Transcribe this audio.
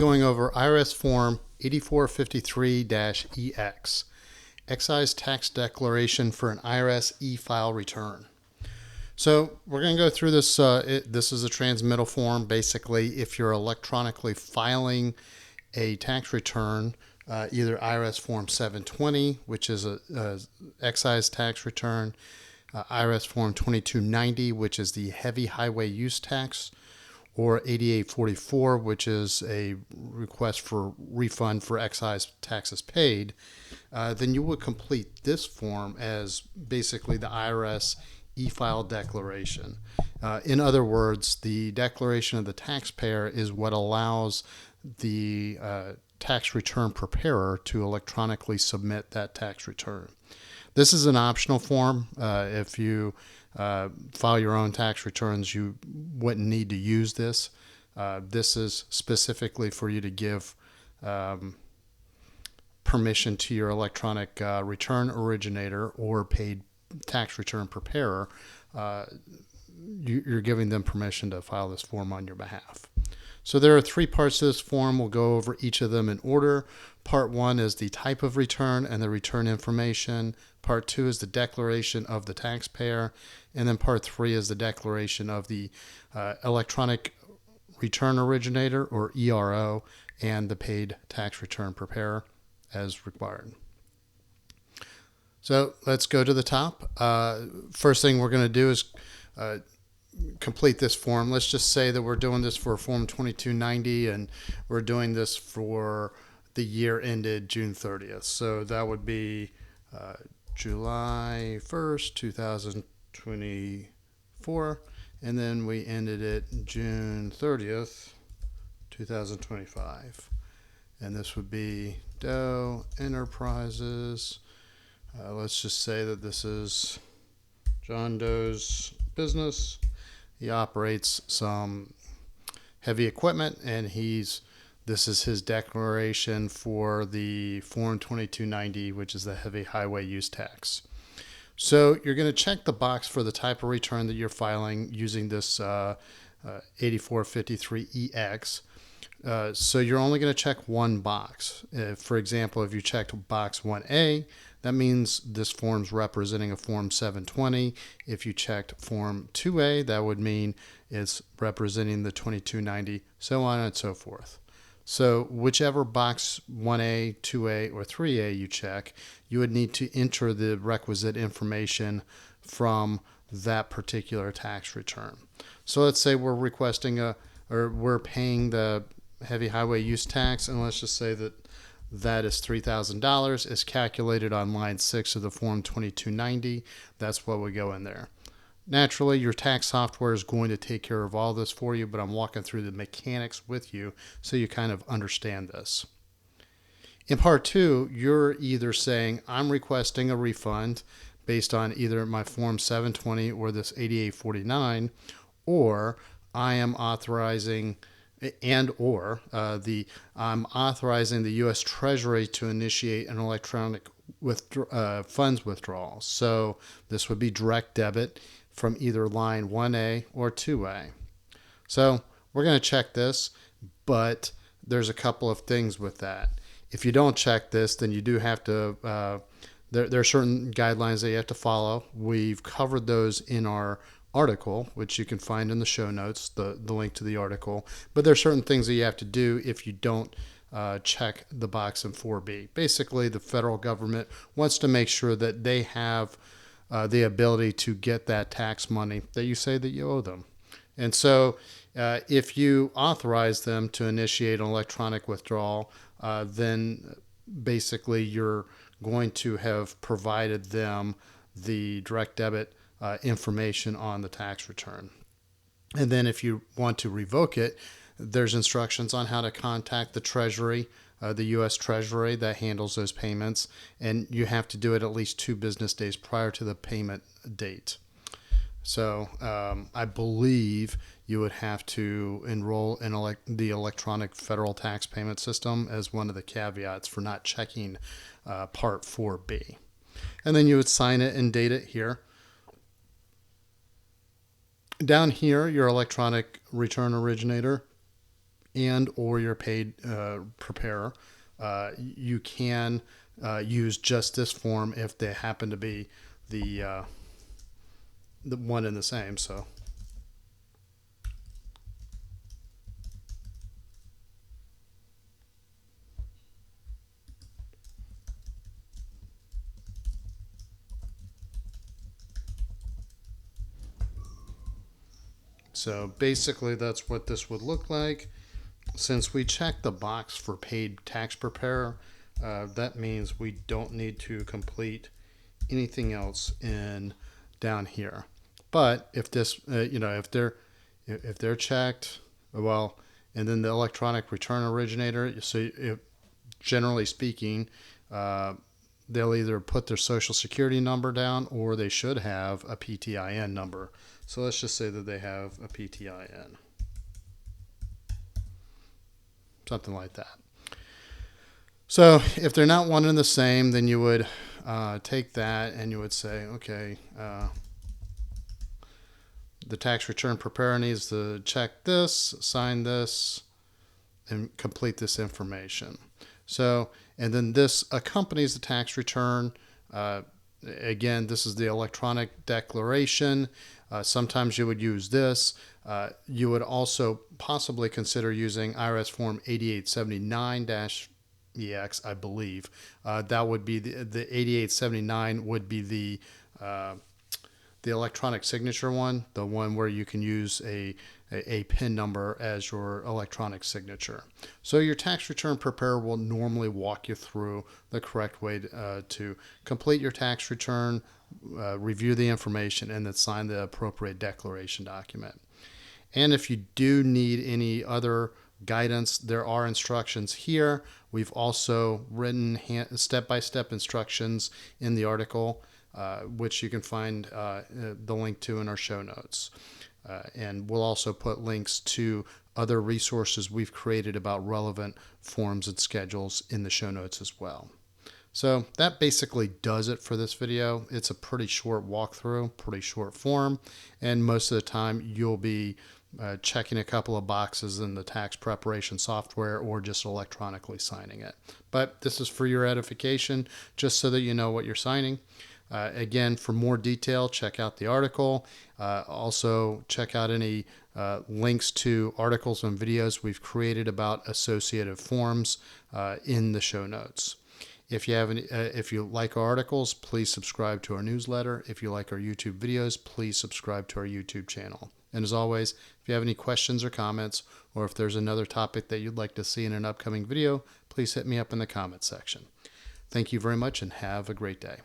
Going over IRS Form 8453-EX, Excise Tax Declaration for an IRS e-file return. So we're going to go through this. This is a transmittal form. Basically, if you're electronically filing a tax return, either IRS Form 720, which is a excise tax return, IRS Form 2290, which is the heavy highway use tax, or 8844, which is a request for refund for excise taxes paid, then you would complete this form as basically the IRS e-file declaration. In other words, the declaration of the taxpayer is what allows the tax return preparer to electronically submit that tax return. This is an optional form. If you file your own tax returns, you wouldn't need to use this. This is specifically for you to give permission to your electronic return originator or paid tax return preparer. You're giving them permission to file this form on your behalf. So there are three parts to this form. We'll go over each of them in order. Part one is the type of return and the return information. Part two is the declaration of the taxpayer. And then part three is the declaration of the electronic return originator, or ERO, and the paid tax return preparer as required. So let's go to the top. First thing we're going to do is complete this form. Let's just say that we're doing this for Form 2290 and we're doing this for the year ended June 30th. So that would be July 1st, 2024, and then we ended it June 30th, 2025. And this would be Doe Enterprises. Let's just say that this is John Doe's business. He operates some heavy equipment, and this is his declaration for the Form 2290, which is the heavy highway use tax. So you're going to check the box for the type of return that you're filing using this 8453EX. So you're only going to check one box. For example, if you checked box 1A, that means this form's representing a Form 720. If you checked Form 2A, that would mean it's representing the 2290, so on and so forth. So whichever box 1A, 2A, or 3A you check, you would need to enter the requisite information from that particular tax return. So let's say we're we're paying the heavy highway use tax, and let's just say that that is $3,000. It's calculated on line 6 of the Form 2290. That's what would go in there. Naturally, your tax software is going to take care of all this for you, but I'm walking through the mechanics with you so you kind of understand this. In part two, you're either saying, I'm requesting a refund based on either my Form 720 or this 8849, or I am authorizing I'm authorizing the U.S. Treasury to initiate an electronic funds withdrawal. So this would be direct debit from either line 1A or 2A. So we're going to check this, but there's a couple of things with that. If you don't check this, then you do have to, there are certain guidelines that you have to follow. We've covered those in our article, which you can find in the show notes, the link to the article. But there are certain things that you have to do if you don't check the box in 4B. Basically, the federal government wants to make sure that they have the ability to get that tax money that you say that you owe them. And so if you authorize them to initiate an electronic withdrawal, then basically you're going to have provided them the direct debit information on the tax return. And then if you want to revoke it, there's instructions on how to contact the Treasury, the U.S. Treasury that handles those payments, and you have to do it at least 2 business days prior to the payment date. So I believe you would have to enroll in the electronic federal tax payment system as one of the caveats for not checking Part 4B. And then you would sign it and date it here. Down here, your electronic return originator and or your paid preparer, you can use just this form if they happen to be the one and the same. So basically that's what this would look like. Since we checked the box for paid tax preparer, that means we don't need to complete anything else in down here. But if this, if they're checked, well, and then the electronic return originator, so generally speaking, they'll either put their social security number down or they should have a PTIN number. So let's just say that they have a PTIN, something like that. So if they're not one and the same, then you would take that and you would say, okay, the tax return preparer needs to check this, sign this, and complete this information. So, and then this accompanies the tax return. Again, this is the electronic declaration. Sometimes you would use this. You would also possibly consider using IRS Form 8879-EX, I believe. That would be the 8879 would be the electronic signature one, the one where you can use a PIN number as your electronic signature. So your tax return preparer will normally walk you through the correct way to complete your tax return, review the information, and then sign the appropriate declaration document. And if you do need any other guidance, there are instructions here. We've also written step-by-step instructions in the article, which you can find the link to in our show notes. And we'll also put links to other resources we've created about relevant forms and schedules in the show notes as well. So that basically does it for this video. It's a pretty short walkthrough, pretty short form, and most of the time you'll be checking a couple of boxes in the tax preparation software or just electronically signing it. But this is for your edification, just so that you know what you're signing. Again, for more detail, check out the article. Also, check out any links to articles and videos we've created about associative forms in the show notes. If you like our articles, please subscribe to our newsletter. If you like our YouTube videos, please subscribe to our YouTube channel. And as always, if you have any questions or comments, or if there's another topic that you'd like to see in an upcoming video, please hit me up in the comments section. Thank you very much and have a great day.